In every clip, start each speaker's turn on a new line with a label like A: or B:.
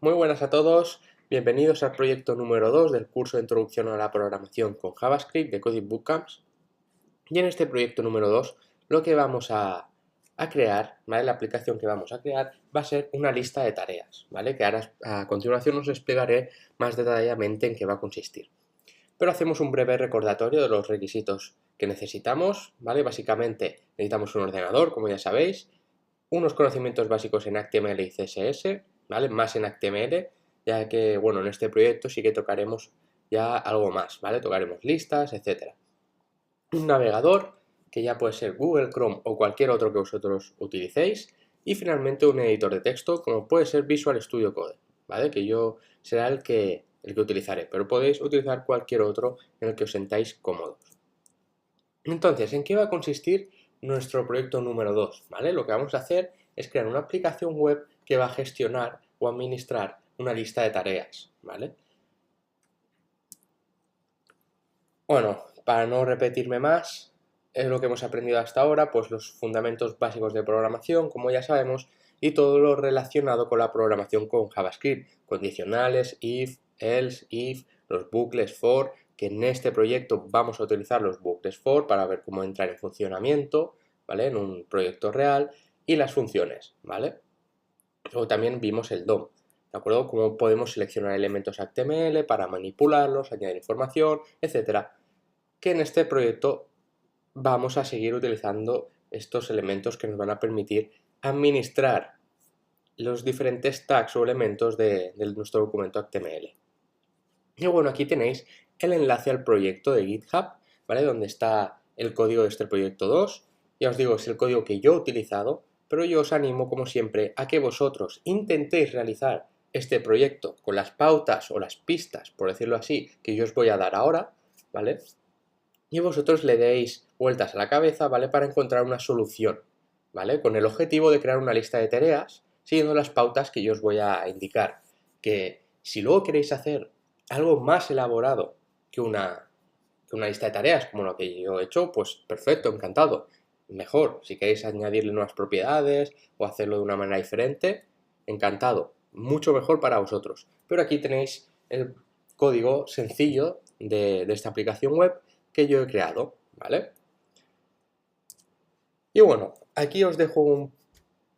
A: Muy buenas a todos, bienvenidos al proyecto número 2 del curso de Introducción a la Programación con JavaScript de Coding Bootcamps. Y en este proyecto número 2 lo que vamos a crear, ¿vale? La aplicación que vamos a crear va a ser una lista de tareas, ¿vale? Que ahora a continuación os explicaré más detalladamente en qué va a consistir. Pero hacemos un breve recordatorio de los requisitos que necesitamos, ¿vale? Básicamente necesitamos un ordenador, como ya sabéis, unos conocimientos básicos en HTML y CSS, ¿vale? Más en HTML, ya que, bueno, en este proyecto sí que tocaremos ya algo más, ¿vale? Tocaremos listas, etc. Un navegador, que ya puede ser Google Chrome o cualquier otro que vosotros utilicéis, y finalmente un editor de texto, como puede ser Visual Studio Code, ¿vale? Que yo será el que utilizaré, pero podéis utilizar cualquier otro en el que os sentáis cómodos. Entonces, ¿en qué va a consistir nuestro proyecto número 2? ¿Vale? Lo que vamos a hacer es crear una aplicación web que va a gestionar o administrar una lista de tareas, ¿vale? Bueno, para no repetirme más, es lo que hemos aprendido hasta ahora, pues los fundamentos básicos de programación, como ya sabemos, y todo lo relacionado con la programación con JavaScript, condicionales, if, else, if, los bucles for, que en este proyecto vamos a utilizar los bucles for para ver cómo entrar en funcionamiento, ¿vale? En un proyecto real, y las funciones, ¿vale? Luego también vimos el DOM, ¿de acuerdo? Cómo podemos seleccionar elementos HTML para manipularlos, añadir información, etcétera. Que en este proyecto vamos a seguir utilizando estos elementos que nos van a permitir administrar los diferentes tags o elementos de nuestro documento HTML. Y bueno, aquí tenéis el enlace al proyecto de GitHub, ¿vale? Donde está el código de este proyecto 2. Ya os digo, es el código que yo he utilizado, pero yo os animo, como siempre, a que vosotros intentéis realizar este proyecto con las pautas o las pistas, por decirlo así, que yo os voy a dar ahora, ¿vale? Y vosotros le deis vueltas a la cabeza, ¿vale? Para encontrar una solución, ¿vale? Con el objetivo de crear una lista de tareas siguiendo las pautas que yo os voy a indicar. Que si luego queréis hacer algo más elaborado que una lista de tareas como lo que yo he hecho, pues perfecto, encantado. Mejor, si queréis añadirle nuevas propiedades o hacerlo de una manera diferente, encantado. Mucho mejor para vosotros. Pero aquí tenéis el código sencillo de esta aplicación web que yo he creado, ¿vale? Y bueno, aquí os dejo un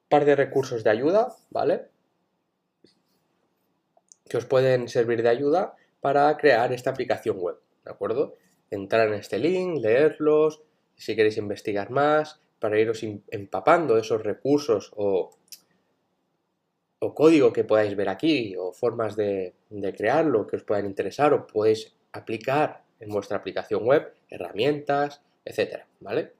A: par de recursos de ayuda, ¿vale? Que os pueden servir de ayuda para crear esta aplicación web, ¿de acuerdo? Entrar en este link, leerlos, si queréis investigar más, para iros empapando de esos recursos o código que podáis ver aquí, o formas de crearlo que os puedan interesar o podéis aplicar en vuestra aplicación web, herramientas, etcétera, ¿vale?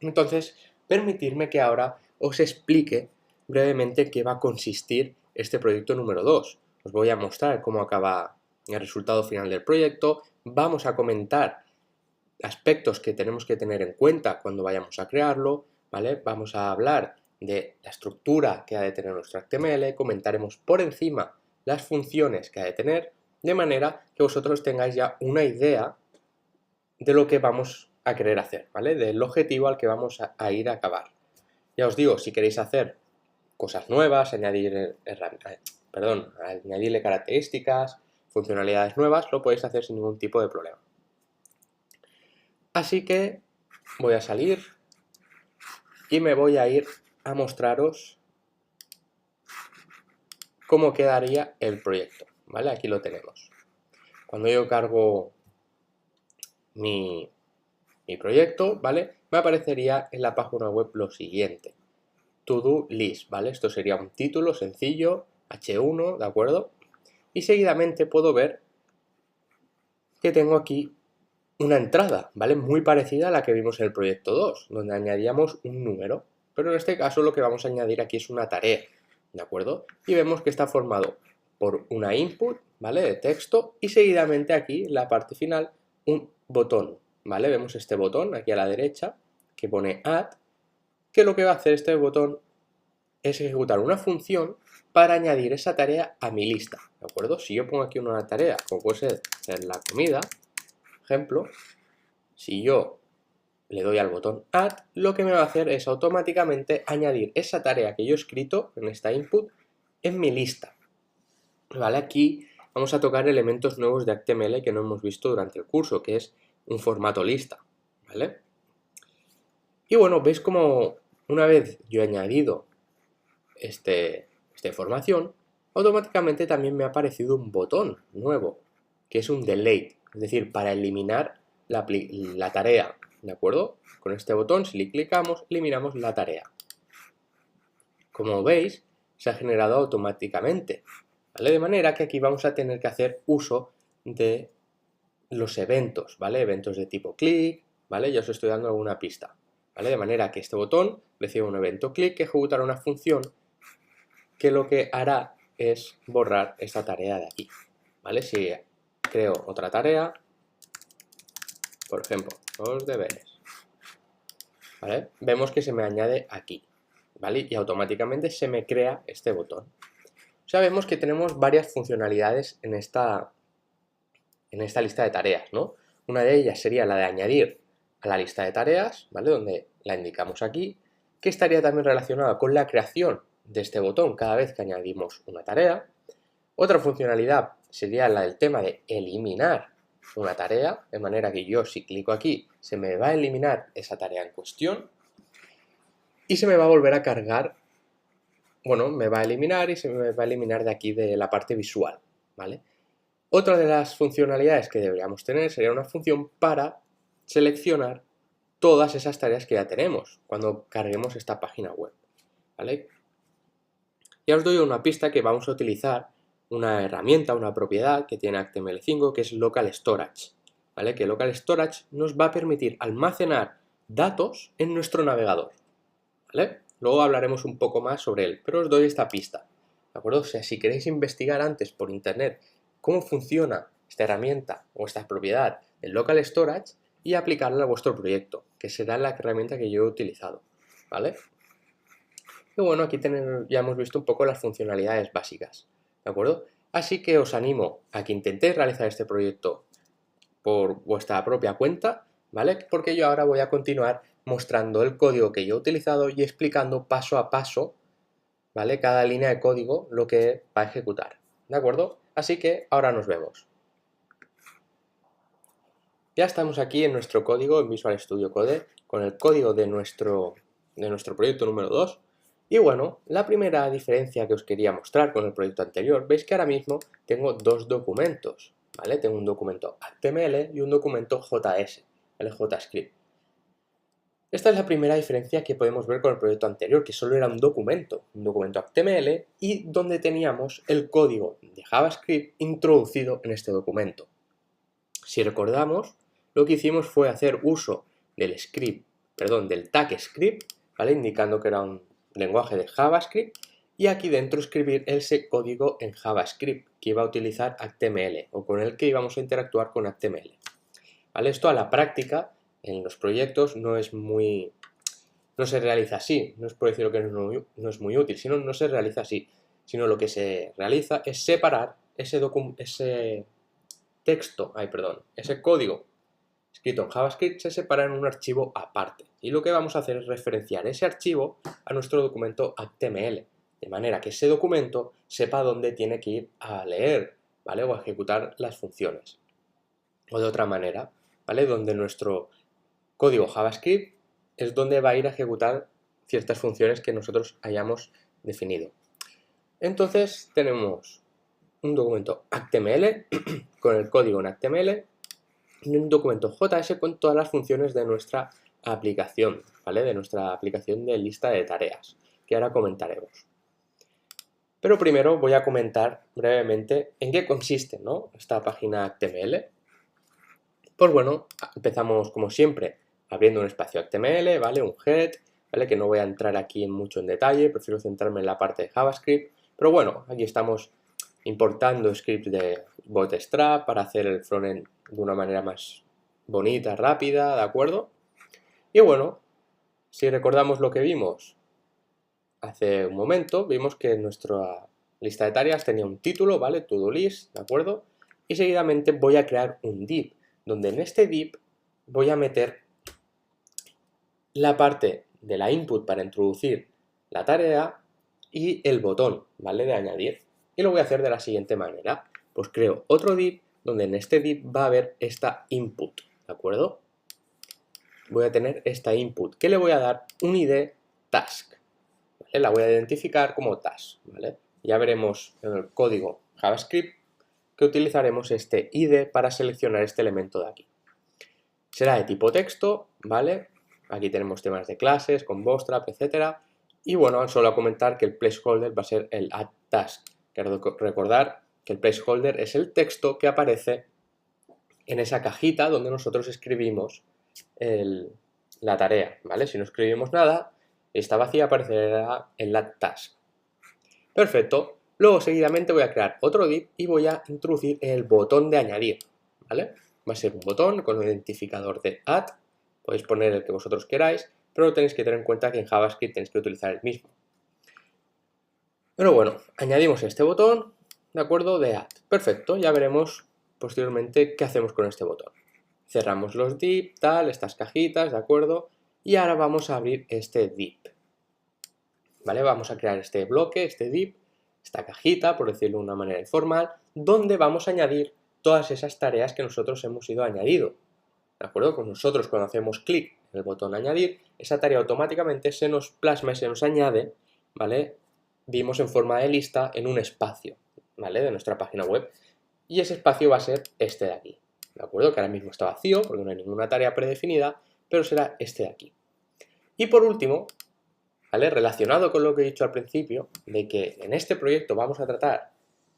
A: Entonces, permitidme que ahora os explique brevemente qué va a consistir este proyecto número 2. Os voy a mostrar cómo acaba el resultado final del proyecto, vamos a comentar aspectos que tenemos que tener en cuenta cuando vayamos a crearlo, ¿vale? Vamos a hablar de la estructura que ha de tener nuestro HTML, comentaremos por encima las funciones que ha de tener, de manera que vosotros tengáis ya una idea de lo que vamos a querer hacer, ¿vale? Del objetivo al que vamos a ir a acabar. Ya os digo, si queréis hacer cosas nuevas, añadirle características, funcionalidades nuevas, lo podéis hacer sin ningún tipo de problema. Así que voy a salir y me voy a ir a mostraros cómo quedaría el proyecto, ¿vale? Aquí lo tenemos. Cuando yo cargo mi proyecto, ¿vale? Me aparecería en la página web lo siguiente. To-do list, ¿vale? Esto sería un título sencillo, H1, ¿de acuerdo? Y seguidamente puedo ver que tengo aquí una entrada, ¿vale? Muy parecida a la que vimos en el proyecto 2, donde añadíamos un número. Pero en este caso lo que vamos a añadir aquí es una tarea, ¿de acuerdo? Y vemos que está formado por una input, ¿vale? De texto y seguidamente aquí, en la parte final, un botón, ¿vale? Vemos este botón aquí a la derecha que pone add, que lo que va a hacer este botón es ejecutar una función para añadir esa tarea a mi lista, ¿de acuerdo? Si yo pongo aquí una tarea, como puede ser hacer la comida, ejemplo, si yo le doy al botón add, lo que me va a hacer es automáticamente añadir esa tarea que yo he escrito en esta input en mi lista, ¿vale? Aquí vamos a tocar elementos nuevos de HTML que no hemos visto durante el curso, que es un formato lista, ¿vale? Y bueno, veis como una vez yo he añadido esta información, automáticamente también me ha aparecido un botón nuevo, que es un delete, es decir, para eliminar la tarea, ¿de acuerdo? Con este botón, si le clicamos, eliminamos la tarea. Como veis, se ha generado automáticamente, ¿vale? De manera que aquí vamos a tener que hacer uso de los eventos, ¿vale? Eventos de tipo click, ¿vale? Ya os estoy dando alguna pista, ¿vale? De manera que este botón recibe un evento click que ejecutará una función que lo que hará es borrar esta tarea de aquí, ¿vale? Si creo otra tarea, por ejemplo, los deberes, ¿vale? Vemos que se me añade aquí, ¿vale? Y automáticamente se me crea este botón. O sea, vemos que tenemos varias funcionalidades en esta lista de tareas, ¿no? Una de ellas sería la de añadir a la lista de tareas, ¿vale? Donde la indicamos aquí, que estaría también relacionada con la creación de este botón cada vez que añadimos una tarea. Otra funcionalidad sería la del tema de eliminar una tarea, de manera que yo si clico aquí se me va a eliminar esa tarea en cuestión y se me va a volver a cargar, bueno, me va a eliminar y se me va a eliminar de aquí de la parte visual, ¿vale? Otra de las funcionalidades que deberíamos tener sería una función para seleccionar todas esas tareas que ya tenemos cuando carguemos esta página web, ¿vale? Ya os doy una pista que vamos a utilizar una herramienta, una propiedad que tiene HTML5 que es Local Storage, ¿vale? Que Local Storage nos va a permitir almacenar datos en nuestro navegador, ¿vale? Luego hablaremos un poco más sobre él, pero os doy esta pista, ¿de acuerdo? O sea, si queréis investigar antes por internet cómo funciona esta herramienta o esta propiedad del Local Storage y aplicarla a vuestro proyecto, que será la herramienta que yo he utilizado, ¿vale? Y bueno, aquí ya hemos visto un poco las funcionalidades básicas, ¿de acuerdo? Así que os animo a que intentéis realizar este proyecto por vuestra propia cuenta, ¿vale? Porque yo ahora voy a continuar mostrando el código que yo he utilizado y explicando paso a paso, ¿vale? Cada línea de código lo que va a ejecutar, ¿de acuerdo? Así que ahora nos vemos. Ya estamos aquí en nuestro código en Visual Studio Code con el código de nuestro proyecto número 2. Y bueno, la primera diferencia que os quería mostrar con el proyecto anterior, veis que ahora mismo tengo dos documentos, ¿vale? Tengo un documento HTML y un documento JS, el JavaScript. Esta es la primera diferencia que podemos ver con el proyecto anterior, que solo era un documento HTML y donde teníamos el código de JavaScript introducido en este documento. Si recordamos, lo que hicimos fue hacer uso del tag script, ¿vale? Indicando que era un lenguaje de JavaScript, y aquí dentro escribir ese código en JavaScript que iba a utilizar HTML o con el que íbamos a interactuar con HTML. ¿Vale? Esto a la práctica en los proyectos no se realiza así, no es por decirlo que no es muy útil, sino no se realiza así, sino lo que se realiza es separar ese código escrito en JavaScript se separa en un archivo aparte. Y lo que vamos a hacer es referenciar ese archivo a nuestro documento HTML, de manera que ese documento sepa dónde tiene que ir a leer, ¿vale? O a ejecutar las funciones. O de otra manera, ¿vale? Donde nuestro código JavaScript es donde va a ir a ejecutar ciertas funciones que nosotros hayamos definido. Entonces tenemos un documento HTML con el código en HTML y un documento JS con todas las funciones de nuestra aplicación, ¿vale? De nuestra aplicación de lista de tareas, que ahora comentaremos. Pero primero voy a comentar brevemente en qué consiste, ¿no? Esta página HTML. Pues bueno, empezamos como siempre abriendo un espacio HTML, ¿vale? Un head, ¿vale? Que no voy a entrar aquí mucho en detalle, prefiero centrarme en la parte de JavaScript. Pero bueno, aquí estamos importando scripts de Bootstrap para hacer el frontend de una manera más bonita, rápida, ¿de acuerdo? Y bueno, si recordamos lo que vimos hace un momento, vimos que nuestra lista de tareas tenía un título, ¿vale? To-do list, ¿de acuerdo? Y seguidamente voy a crear un div, donde en este div voy a meter la parte de la input para introducir la tarea y el botón, ¿vale? De añadir. Y lo voy a hacer de la siguiente manera. Pues creo otro div donde en este div va a haber esta input, ¿de acuerdo? Voy a tener esta input que le voy a dar un id task, ¿vale? La voy a identificar como task, ¿vale? Ya veremos en el código JavaScript que utilizaremos este id para seleccionar este elemento de aquí. Será de tipo texto, ¿vale? Aquí tenemos temas de clases, con Bootstrap, etc. Y bueno, solo a comentar que el placeholder va a ser el add task. Quiero recordar que el placeholder es el texto que aparece en esa cajita donde nosotros escribimos la tarea, ¿vale? Si no escribimos nada, esta vacía aparecerá el add task. Perfecto. Luego seguidamente voy a crear otro div y voy a introducir el botón de añadir, ¿vale? Va a ser un botón con un identificador de add, podéis poner el que vosotros queráis, pero tenéis que tener en cuenta que en JavaScript tenéis que utilizar el mismo. Pero bueno, añadimos este botón, ¿de acuerdo? De add. Perfecto, ya veremos posteriormente qué hacemos con este botón. Cerramos los div, tal, estas cajitas, ¿de acuerdo? Y ahora vamos a abrir este div, ¿vale? Vamos a crear este bloque, este div, esta cajita, por decirlo de una manera informal, donde vamos a añadir todas esas tareas que nosotros hemos ido añadido, ¿de acuerdo? Pues nosotros cuando hacemos clic en el botón añadir, esa tarea automáticamente se nos plasma y se nos añade, ¿vale? Vimos en forma de lista en un espacio, ¿vale? De nuestra página web. Y ese espacio va a ser este de aquí, ¿de acuerdo? Que ahora mismo está vacío porque no hay ninguna tarea predefinida, pero será este de aquí. Y por último, ¿vale? Relacionado con lo que he dicho al principio, de que en este proyecto vamos a tratar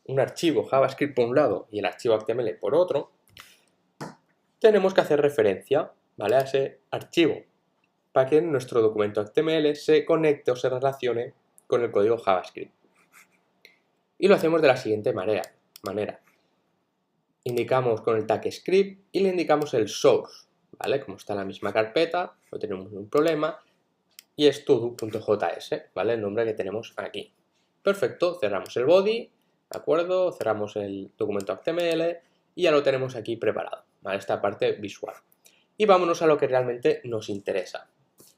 A: un archivo JavaScript por un lado y el archivo HTML por otro, tenemos que hacer referencia, ¿vale? A ese archivo para que nuestro documento HTML se conecte o se relacione con el código JavaScript. Y lo hacemos de la siguiente manera. Indicamos con el tag script y le indicamos el source, ¿vale? Como está en la misma carpeta, no tenemos ningún problema. Y es todo.js, ¿vale? El nombre que tenemos aquí. Perfecto, cerramos el body, ¿de acuerdo? Cerramos el documento HTML y ya lo tenemos aquí preparado, ¿vale? Esta parte visual. Y vámonos a lo que realmente nos interesa,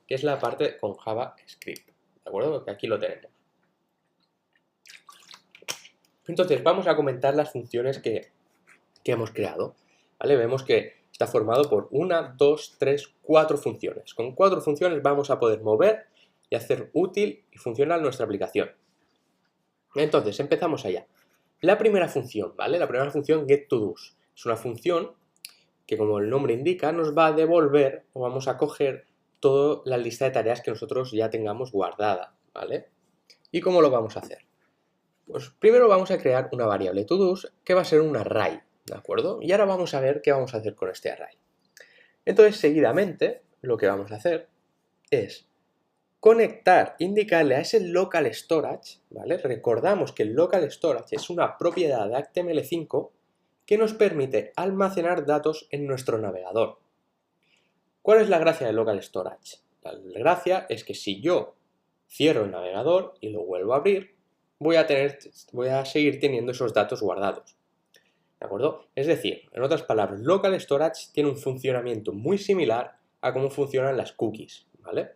A: que es la parte con JavaScript, ¿de acuerdo? Porque aquí lo tenemos. Entonces, vamos a comentar las funciones que hemos creado, ¿vale? Vemos que está formado por 1, 2, 3, 4 funciones. Con 4 funciones vamos a poder mover y hacer útil y funcional nuestra aplicación. Entonces, empezamos allá. La primera función, ¿vale? La primera función getToDo's. Es una función que, como el nombre indica, nos va a devolver o vamos a coger toda la lista de tareas que nosotros ya tengamos guardada, ¿vale? ¿Y cómo lo vamos a hacer? Pues primero vamos a crear una variable toDo's que va a ser un array, ¿de acuerdo? Y ahora vamos a ver qué vamos a hacer con este array. Entonces, seguidamente, lo que vamos a hacer es conectar, indicarle a ese local storage, ¿vale? Recordamos que el local storage es una propiedad de HTML5 que nos permite almacenar datos en nuestro navegador. ¿Cuál es la gracia del local storage? La gracia es que si yo cierro el navegador y lo vuelvo a abrir, voy a seguir teniendo esos datos guardados, ¿de acuerdo? Es decir, en otras palabras, local storage tiene un funcionamiento muy similar a cómo funcionan las cookies, ¿vale?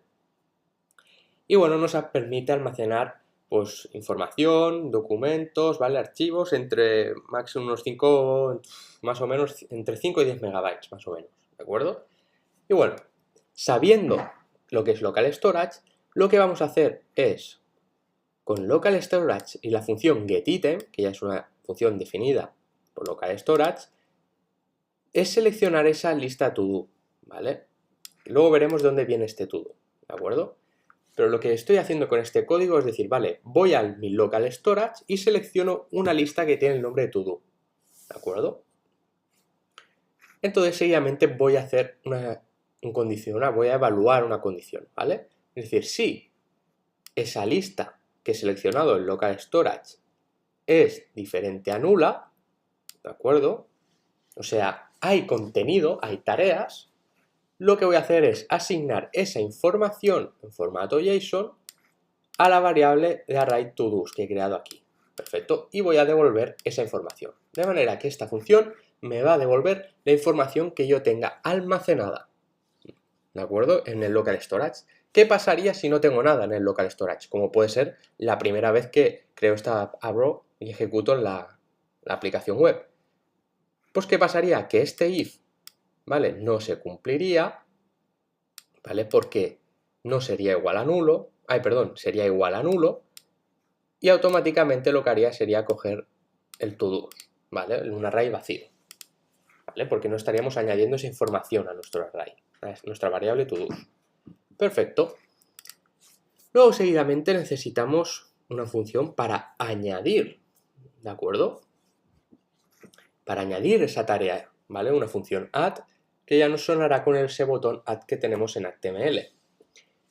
A: Y bueno, nos permite almacenar pues información, documentos, ¿vale? Archivos entre máximo unos 5, más o menos entre 5 y 10 megabytes, más o menos, ¿de acuerdo? Y bueno, sabiendo lo que es local storage, lo que vamos a hacer es con local storage y la función getItem, que ya es una función definida por local storage, es seleccionar esa lista todo, ¿vale? Luego veremos de dónde viene este todo, ¿de acuerdo? Pero lo que estoy haciendo con este código es decir, vale, voy a mi local storage y selecciono una lista que tiene el nombre de todo, ¿de acuerdo? Entonces seguidamente voy a hacer un condicional, voy a evaluar una condición, ¿vale? Es decir, si esa lista que he seleccionado en local storage es diferente a nula, ¿de acuerdo? O sea, hay contenido, hay tareas, lo que voy a hacer es asignar esa información en formato JSON a la variable de array toDo's que he creado aquí. Perfecto, y voy a devolver esa información. De manera que esta función me va a devolver la información que yo tenga almacenada, ¿de acuerdo? En el local storage. ¿Qué pasaría si no tengo nada en el local storage? Como puede ser la primera vez que creo esta app, abro y ejecuto la aplicación web. Pues ¿qué pasaría? Que este if, ¿vale? No se cumpliría, ¿vale? Porque no sería igual a nulo, sería igual a nulo, y automáticamente lo que haría sería coger el todo, ¿vale? Un array vacío, ¿vale? Porque no estaríamos añadiendo esa información a nuestro array, a nuestra variable todo. Perfecto. Luego, seguidamente, necesitamos una función para añadir, ¿de acuerdo? Para añadir esa tarea, ¿vale? Una función add que ya nos sonará con ese botón add que tenemos en HTML.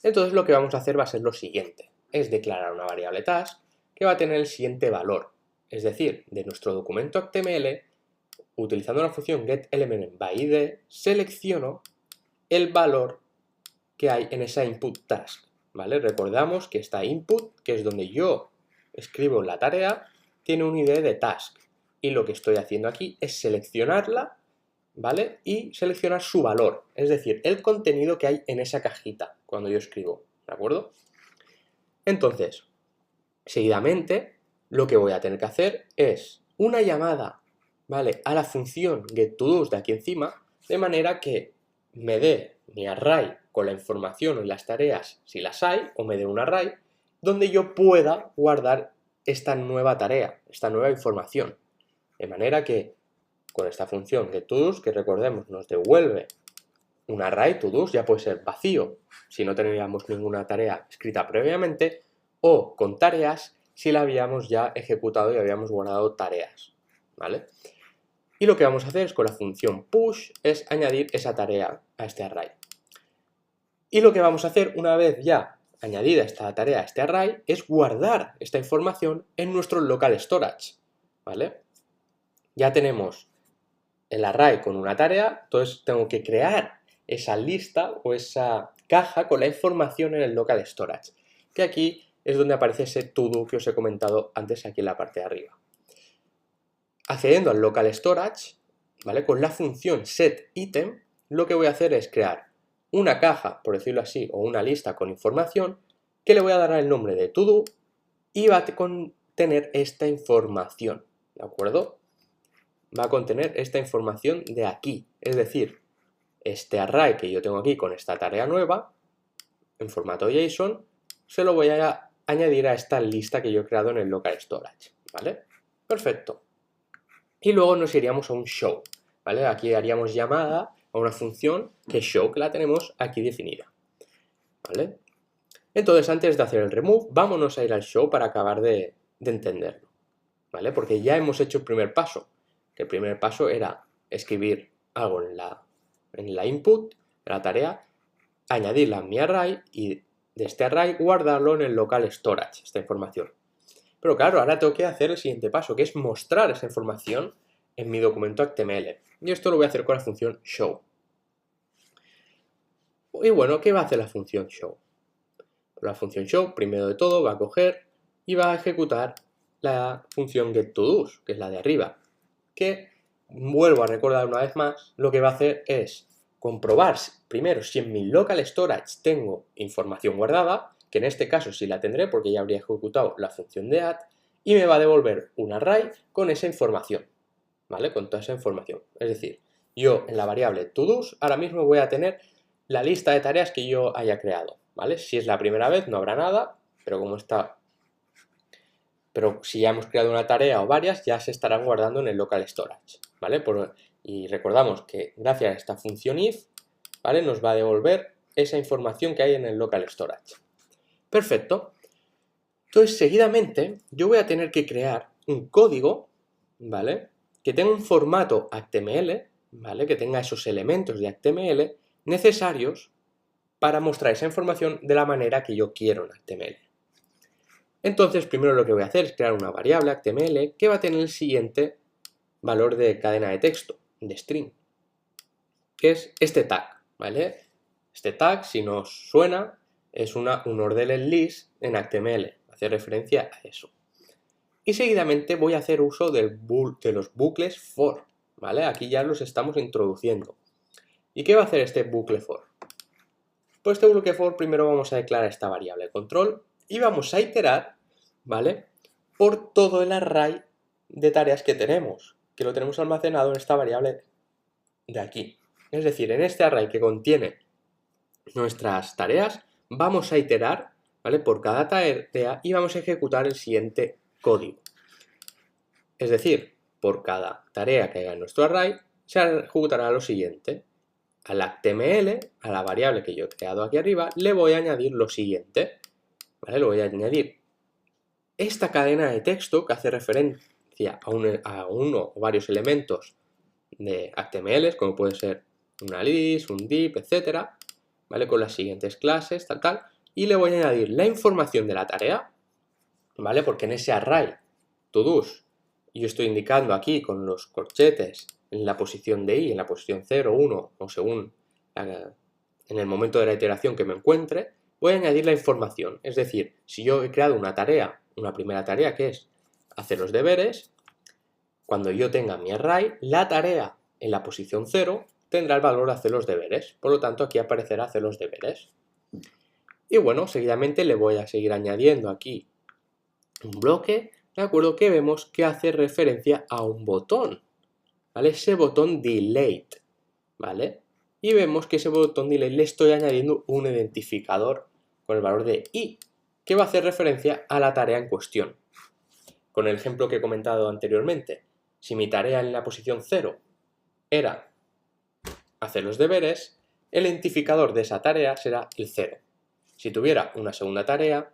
A: Entonces lo que vamos a hacer va a ser lo siguiente, es declarar una variable task que va a tener el siguiente valor, es decir, de nuestro documento HTML, utilizando la función getElementById, selecciono el valor que hay en esa input task, ¿vale? Recordamos que esta input, que es donde yo escribo la tarea, tiene un ID de task, y lo que estoy haciendo aquí es seleccionarla, ¿vale? Y seleccionar su valor, es decir, el contenido que hay en esa cajita cuando yo escribo, ¿de acuerdo? Entonces, seguidamente, lo que voy a tener que hacer es una llamada, ¿vale? A la función getToDos de aquí encima, de manera que me dé mi array con la información y las tareas, si las hay, o me dé un array, donde yo pueda guardar esta nueva tarea, esta nueva información. De manera que con esta función getToDos, que recordemos nos devuelve un array todos, ya puede ser vacío si no teníamos ninguna tarea escrita previamente, o con tareas si la habíamos ya ejecutado y habíamos guardado tareas, ¿vale? Y lo que vamos a hacer es con la función push es añadir esa tarea a este array. Y lo que vamos a hacer una vez ya añadida esta tarea a este array es guardar esta información en nuestro local storage, ¿vale? Ya tenemos el array con una tarea, entonces tengo que crear esa lista o esa caja con la información en el local storage, que aquí es donde aparece ese todo que os he comentado antes aquí en la parte de arriba. Accediendo al local storage, ¿vale? Con la función setItem, lo que voy a hacer es crear una caja, por decirlo así, o una lista con información, que le voy a dar el nombre de todo y va a contener esta información, ¿de acuerdo? Va a contener esta información de aquí, es decir, este array que yo tengo aquí con esta tarea nueva, en formato JSON, se lo voy a añadir a esta lista que yo he creado en el local storage, ¿vale? Perfecto. Y luego nos iríamos a un show, ¿vale? Aquí haríamos llamada a una función que show, que la tenemos aquí definida, ¿vale? Entonces, antes de hacer el remove, vámonos a ir al show para acabar de entenderlo, ¿vale? Porque ya hemos hecho el primer paso, que el primer paso era escribir algo en la input, en la tarea, añadirla a mi array y de este array guardarlo en el local storage, esta información. Pero claro, ahora tengo que hacer el siguiente paso, que es mostrar esa información en mi documento HTML. Y esto lo voy a hacer con la función show. Y bueno, ¿qué va a hacer la función show? La función show, primero de todo, va a coger y va a ejecutar la función getToDos, que es la de arriba, que, vuelvo a recordar una vez más, lo que va a hacer es comprobar primero si en mi local storage tengo información guardada, que en este caso sí la tendré porque ya habría ejecutado la función de add, y me va a devolver un array con esa información, ¿vale? Con toda esa información. Es decir, yo en la variable todos ahora mismo voy a tener la lista de tareas que yo haya creado, ¿vale? Si es la primera vez no habrá nada, pero si ya hemos creado una tarea o varias, ya se estarán guardando en el local storage, ¿vale? Y recordamos que gracias a esta función if, ¿vale? Nos va a devolver esa información que hay en el local storage. Perfecto. Entonces, seguidamente, yo voy a tener que crear un código, ¿vale? Que tenga un formato HTML, ¿vale? Que tenga esos elementos de HTML necesarios para mostrar esa información de la manera que yo quiero en HTML. Entonces, primero lo que voy a hacer es crear una variable HTML que va a tener el siguiente valor de cadena de texto, de string, que es este tag, ¿vale? Este tag, si nos suena, es un ordered list en HTML, hace referencia a eso. Y seguidamente voy a hacer uso de los bucles for, ¿vale? Aquí ya los estamos introduciendo. ¿Y qué va a hacer este bucle for? Pues este bloque for primero vamos a declarar esta variable de control y vamos a iterar, ¿vale?, por todo el array de tareas que tenemos, que lo tenemos almacenado en esta variable de aquí. Es decir, en este array que contiene nuestras tareas, vamos a iterar, ¿vale?, por cada tarea y vamos a ejecutar el siguiente código. Es decir, por cada tarea que haya en nuestro array, se ejecutará lo siguiente. Al HTML, a la variable que yo he creado aquí arriba, le voy a añadir lo siguiente, ¿vale? Le voy a añadir esta cadena de texto que hace referencia a uno o varios elementos de HTML, como puede ser una list, un div, etcétera, ¿vale? Con las siguientes clases, tal, y le voy a añadir la información de la tarea, ¿vale? Porque en ese array todos yo estoy indicando aquí con los corchetes en la posición de i, en la posición 0, 1 o según en el momento de la iteración que me encuentre, voy a añadir la información. Es decir, si yo he creado una tarea, una primera tarea que es hacer los deberes, cuando yo tenga mi array, la tarea en la posición 0 tendrá el valor de hacer los deberes. Por lo tanto, aquí aparecerá hacer los deberes. Y bueno, seguidamente le voy a seguir añadiendo aquí un bloque, de acuerdo, que vemos que hace referencia a un botón, ¿vale? Ese botón delete, ¿vale? Y vemos que ese botón delete le estoy añadiendo un identificador con el valor de i, que va a hacer referencia a la tarea en cuestión. Con el ejemplo que he comentado anteriormente, si mi tarea en la posición 0 era hacer los deberes, el identificador de esa tarea será el 0. Si tuviera una segunda tarea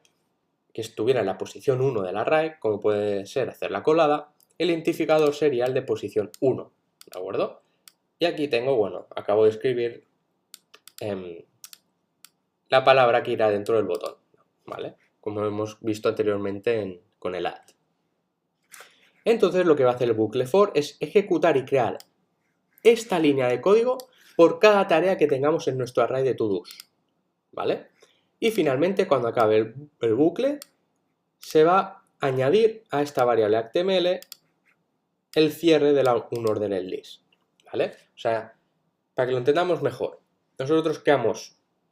A: que estuviera en la posición 1 del array, como puede ser hacer la colada, el identificador sería el de posición 1, ¿de acuerdo? Y aquí tengo, bueno, acabo de escribir la palabra que irá dentro del botón, ¿vale? Como hemos visto anteriormente con el add. Entonces lo que va a hacer el bucle for es ejecutar y crear esta línea de código por cada tarea que tengamos en nuestro array de todos, ¿vale? Y finalmente, cuando acabe el bucle, se va a añadir a esta variable HTML el cierre de un ordered list, ¿vale? O sea, para que lo entendamos mejor, nosotros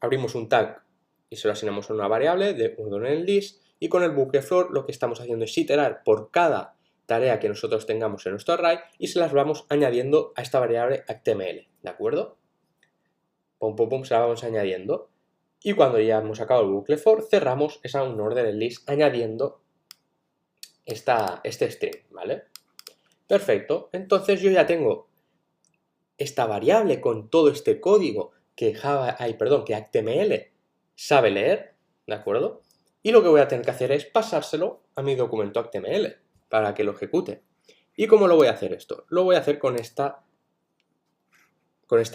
A: abrimos un tag y se lo asignamos a una variable de ordered list, y con el bucle for lo que estamos haciendo es iterar por cada tarea que nosotros tengamos en nuestro array y se las vamos añadiendo a esta variable HTML, ¿de acuerdo? Pum, pum, pum, se la vamos añadiendo. Y cuando ya hemos acabado el bucle for, cerramos esa unordered list añadiendo este string, ¿vale? Perfecto, entonces yo ya tengo esta variable con todo este código que HTML sabe leer, ¿de acuerdo? Y lo que voy a tener que hacer es pasárselo a mi documento HTML para que lo ejecute. ¿Y cómo lo voy a hacer esto? Lo voy a hacer con esta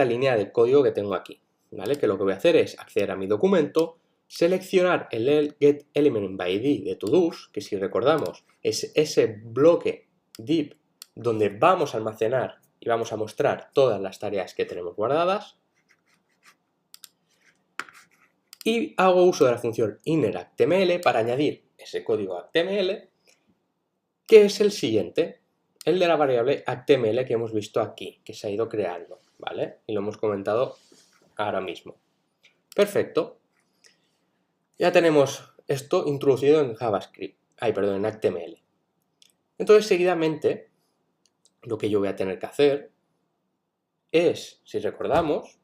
A: línea de código que tengo aquí, ¿vale? Que lo que voy a hacer es acceder a mi documento, seleccionar el getElementById de todos, que si recordamos es ese bloque div donde vamos a almacenar y vamos a mostrar todas las tareas que tenemos guardadas, y hago uso de la función innerHTML para añadir ese código HTML, que es el siguiente, el de la variable HTML que hemos visto aquí, que se ha ido creando, ¿vale? Y lo hemos comentado ahora mismo. Perfecto. Ya tenemos esto introducido en JavaScript, en HTML. Entonces, seguidamente, lo que yo voy a tener que hacer es, si recordamos,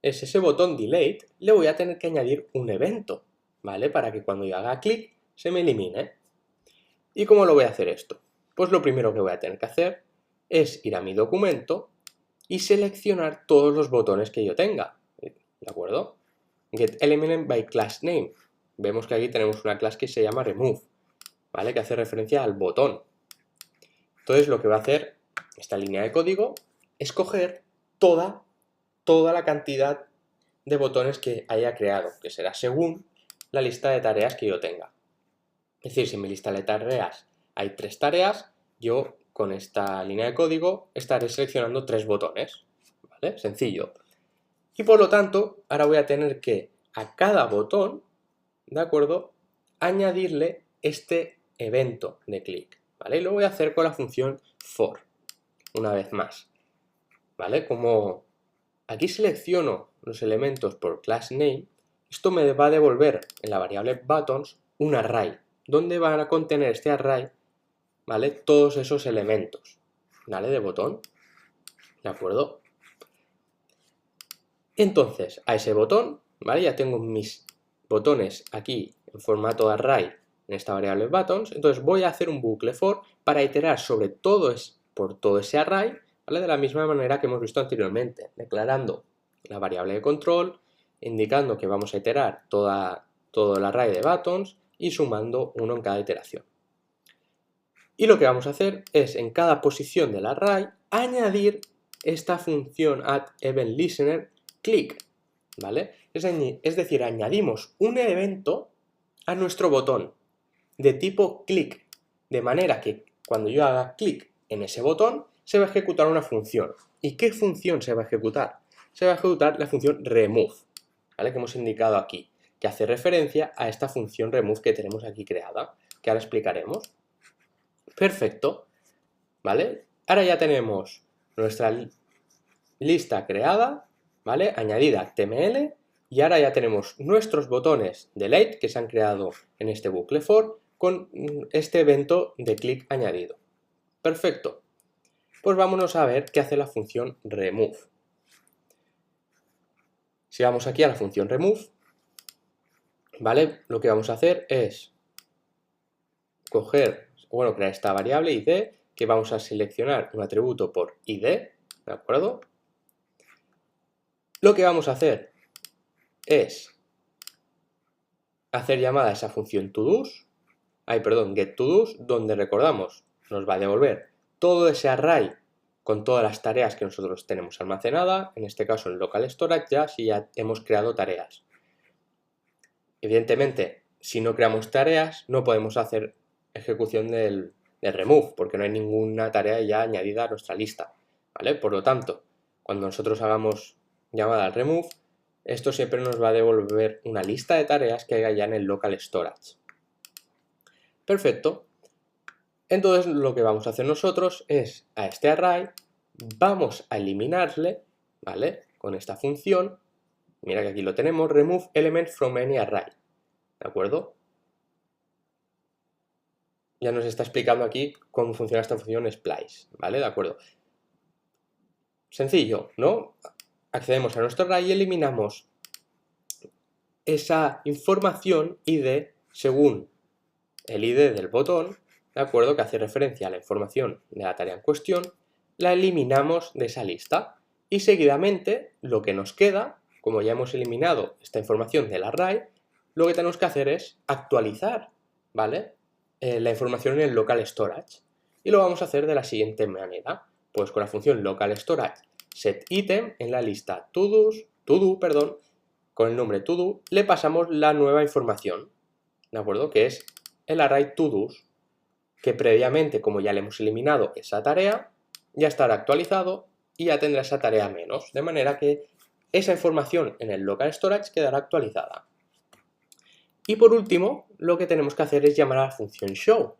A: es ese botón delete, le voy a tener que añadir un evento, ¿vale? Para que cuando yo haga clic se me elimine. ¿Y cómo lo voy a hacer esto? Pues lo primero que voy a tener que hacer es ir a mi documento y seleccionar todos los botones que yo tenga, ¿de acuerdo? GetElementByClassName. Vemos que aquí tenemos una clase que se llama remove, ¿vale? Que hace referencia al botón. Entonces lo que va a hacer esta línea de código es coger toda la cantidad de botones que haya creado, que será según la lista de tareas que yo tenga. Es decir, si en mi lista de tareas hay 3 tareas, yo con esta línea de código estaré seleccionando 3 botones, ¿vale? Sencillo. Y por lo tanto, ahora voy a tener que a cada botón, ¿de acuerdo?, añadirle este evento de clic, ¿vale? Y lo voy a hacer con la función for, una vez más, ¿vale? Como aquí selecciono los elementos por class name, esto me va a devolver en la variable buttons un array, donde van a contener este array, ¿vale? Todos esos elementos, ¿vale? De botón, ¿de acuerdo? Entonces, a ese botón, ¿vale? Ya tengo mis botones aquí en formato array en esta variable buttons, entonces voy a hacer un bucle for para iterar sobre por todo ese array, ¿vale? De la misma manera que hemos visto anteriormente, declarando la variable de control, indicando que vamos a iterar todo el array de buttons y sumando uno en cada iteración. Y lo que vamos a hacer es en cada posición del array añadir esta función addEventListener click, ¿vale? Es decir, añadimos un evento a nuestro botón de tipo click, de manera que cuando yo haga clic en ese botón se va a ejecutar una función. ¿Y qué función se va a ejecutar? Se va a ejecutar la función remove, ¿vale? Que hemos indicado aquí, que hace referencia a esta función remove que tenemos aquí creada, que ahora explicaremos. Perfecto, ¿vale? Ahora ya tenemos nuestra lista creada, ¿vale? Añadida HTML, y ahora ya tenemos nuestros botones de late que se han creado en este bucle for con este evento de clic añadido. Perfecto. Pues vámonos a ver qué hace la función remove. Si vamos aquí a la función remove, ¿vale? Lo que vamos a hacer es crear esta variable id, que vamos a seleccionar un atributo por id, ¿de acuerdo? Lo que vamos a hacer es hacer llamada a esa función getToDo's, donde recordamos, nos va a devolver todo ese array con todas las tareas que nosotros tenemos almacenadas, en este caso en local storage ya hemos creado tareas. Evidentemente, si no creamos tareas, no podemos hacer ejecución del remove, porque no hay ninguna tarea ya añadida a nuestra lista, ¿vale? Por lo tanto, cuando nosotros hagamos llamada al remove, esto siempre nos va a devolver una lista de tareas que haya ya en el local storage. Perfecto. Entonces lo que vamos a hacer nosotros es a este array vamos a eliminarle, ¿vale? Con esta función, mira que aquí lo tenemos, remove element from any array, ¿de acuerdo? Ya nos está explicando aquí cómo funciona esta función splice, ¿vale? De acuerdo. Sencillo, ¿no? Accedemos a nuestro array y eliminamos esa información id según el id del botón, ¿de acuerdo? Que hace referencia a la información de la tarea en cuestión, la eliminamos de esa lista y seguidamente lo que nos queda, como ya hemos eliminado esta información del array, lo que tenemos que hacer es actualizar, ¿vale? La información en el local storage y lo vamos a hacer de la siguiente manera, pues con la función local storage setItem en la lista todo, con el nombre todo le pasamos la nueva información, ¿de acuerdo? Que es el array todos, que previamente, como ya le hemos eliminado esa tarea, ya estará actualizado y ya tendrá esa tarea menos, de manera que esa información en el local storage quedará actualizada. Y por último, lo que tenemos que hacer es llamar a la función show,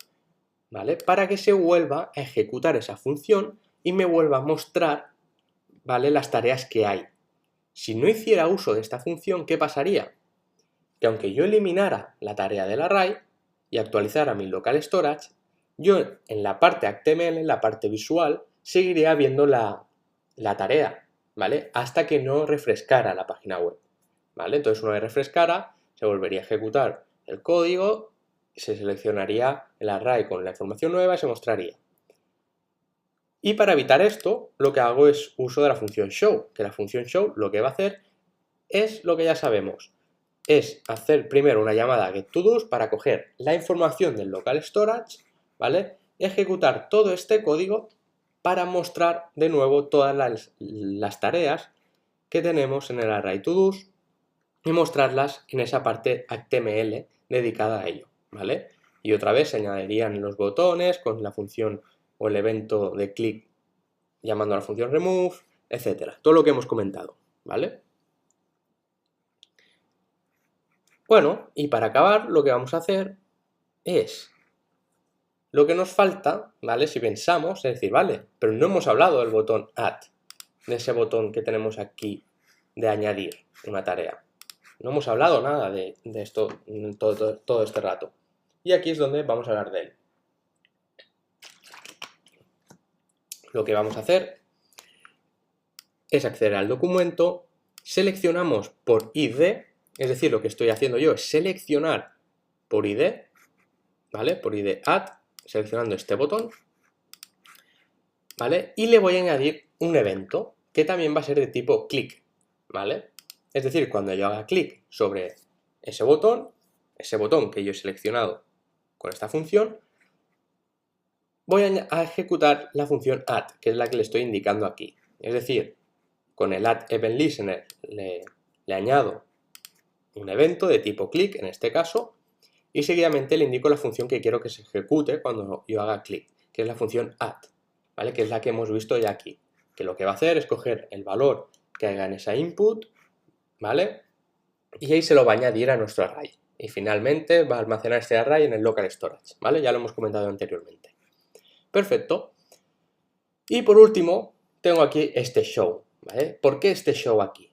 A: ¿vale? Para que se vuelva a ejecutar esa función y me vuelva a mostrar, ¿vale? Las tareas que hay. Si no hiciera uso de esta función, ¿qué pasaría? Que aunque yo eliminara la tarea del array y actualizara mi local storage, yo en la parte HTML, en la parte visual, seguiría viendo la tarea, ¿vale? Hasta que no refrescara la página web, ¿vale? Entonces una vez refrescara, se volvería a ejecutar el código, se seleccionaría el array con la información nueva y se mostraría. Y para evitar esto, lo que hago es uso de la función show, que la función show lo que va a hacer es lo que ya sabemos, es hacer primero una llamada a getToDo's para coger la información del local storage, ¿vale? Y ejecutar todo este código para mostrar de nuevo todas las tareas que tenemos en el array toDo's y mostrarlas en esa parte HTML dedicada a ello, ¿vale? Y otra vez se añadirían los botones con la función o el evento de clic llamando a la función remove, etcétera. Todo lo que hemos comentado, ¿vale? Bueno, y para acabar lo que vamos a hacer es lo que nos falta, ¿vale? Si pensamos, es decir, vale, pero no hemos hablado del botón add, de ese botón que tenemos aquí de añadir una tarea? No hemos hablado nada de esto todo este rato. Y aquí es donde vamos a hablar de él. Lo que vamos a hacer es acceder al documento, seleccionamos por ID, es decir, lo que estoy haciendo yo es seleccionar por ID, ¿vale? Por ID add, seleccionando este botón, ¿vale? Y le voy a añadir un evento que también va a ser de tipo click, ¿vale? Es decir, cuando yo haga clic sobre ese botón que yo he seleccionado con esta función, voy a ejecutar la función add, que es la que le estoy indicando aquí. Es decir, con el add event listener le añado un evento de tipo click, en este caso, y seguidamente le indico la función que quiero que se ejecute cuando yo haga clic, que es la función add, ¿vale? Que es la que hemos visto ya aquí, que lo que va a hacer es coger el valor que haya en esa input, ¿vale? Y ahí se lo va a añadir a nuestro array. Y finalmente va a almacenar este array en el local storage, ¿vale? Ya lo hemos comentado anteriormente. Perfecto. Y por último, tengo aquí este show, ¿vale? ¿Por qué este show aquí?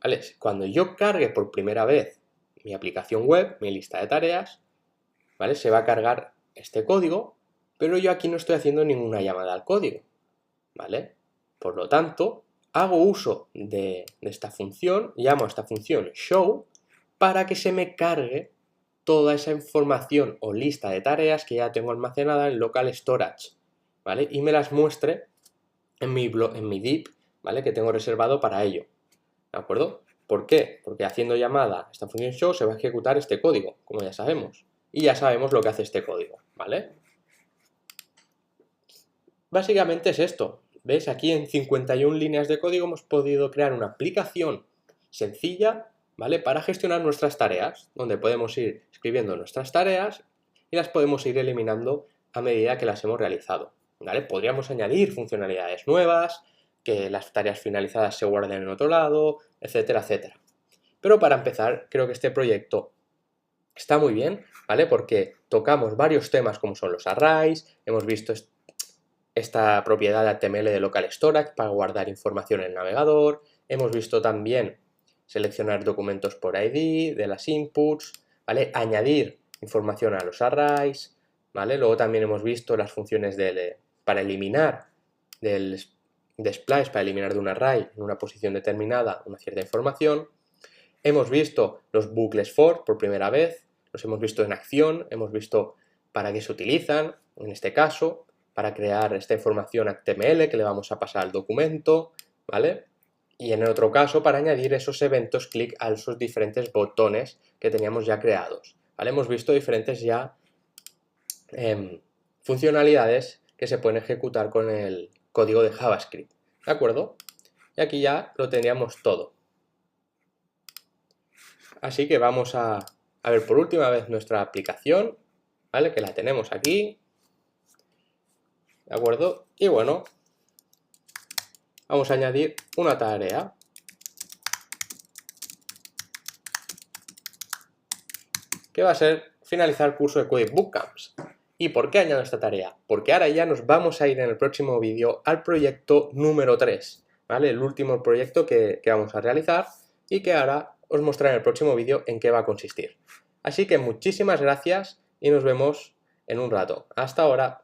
A: ¿Vale? Cuando yo cargue por primera vez mi aplicación web, mi lista de tareas, ¿vale? Se va a cargar este código, pero yo aquí no estoy haciendo ninguna llamada al código, ¿vale? Por lo tanto, hago uso de esta función, llamo a esta función show, para que se me cargue toda esa información o lista de tareas que ya tengo almacenada en local storage, ¿vale? Y me las muestre en mi div, ¿vale? Que tengo reservado para ello, ¿de acuerdo? ¿Por qué? Porque haciendo llamada a esta función show se va a ejecutar este código, como ya sabemos. Y ya sabemos lo que hace este código, ¿vale? Básicamente es esto. ¿Ves? Aquí en 51 líneas de código hemos podido crear una aplicación sencilla, ¿vale? Para gestionar nuestras tareas, donde podemos ir escribiendo nuestras tareas y las podemos ir eliminando a medida que las hemos realizado, ¿vale? Podríamos añadir funcionalidades nuevas, que las tareas finalizadas se guarden en otro lado, etcétera, etcétera. Pero para empezar, creo que este proyecto está muy bien, ¿vale? Porque tocamos varios temas como son los arrays, hemos visto esta propiedad de HTML de local storage para guardar información en el navegador, hemos visto también seleccionar documentos por ID, de las inputs, ¿vale? Añadir información a los arrays, ¿vale? Luego también hemos visto las funciones para eliminar de splice, para eliminar de un array en una posición determinada una cierta información. Hemos visto los bucles for por primera vez, los hemos visto en acción, hemos visto para qué se utilizan, en este caso, para crear esta información HTML que le vamos a pasar al documento, ¿vale? Y en el otro caso para añadir esos eventos clic a esos diferentes botones que teníamos ya creados, ¿vale? Hemos visto diferentes ya funcionalidades que se pueden ejecutar con el código de JavaScript, ¿de acuerdo? Y aquí ya lo tendríamos todo. Así que vamos a ver por última vez nuestra aplicación, ¿vale? Que la tenemos aquí, ¿de acuerdo? Y bueno, vamos a añadir una tarea. Que va a ser finalizar el curso de Coding Bootcamps. ¿Y por qué añado esta tarea? Porque ahora ya nos vamos a ir en el próximo vídeo al proyecto número 3, ¿vale? El último proyecto que vamos a realizar y que ahora os mostraré en el próximo vídeo en qué va a consistir. Así que muchísimas gracias y nos vemos en un rato. Hasta ahora.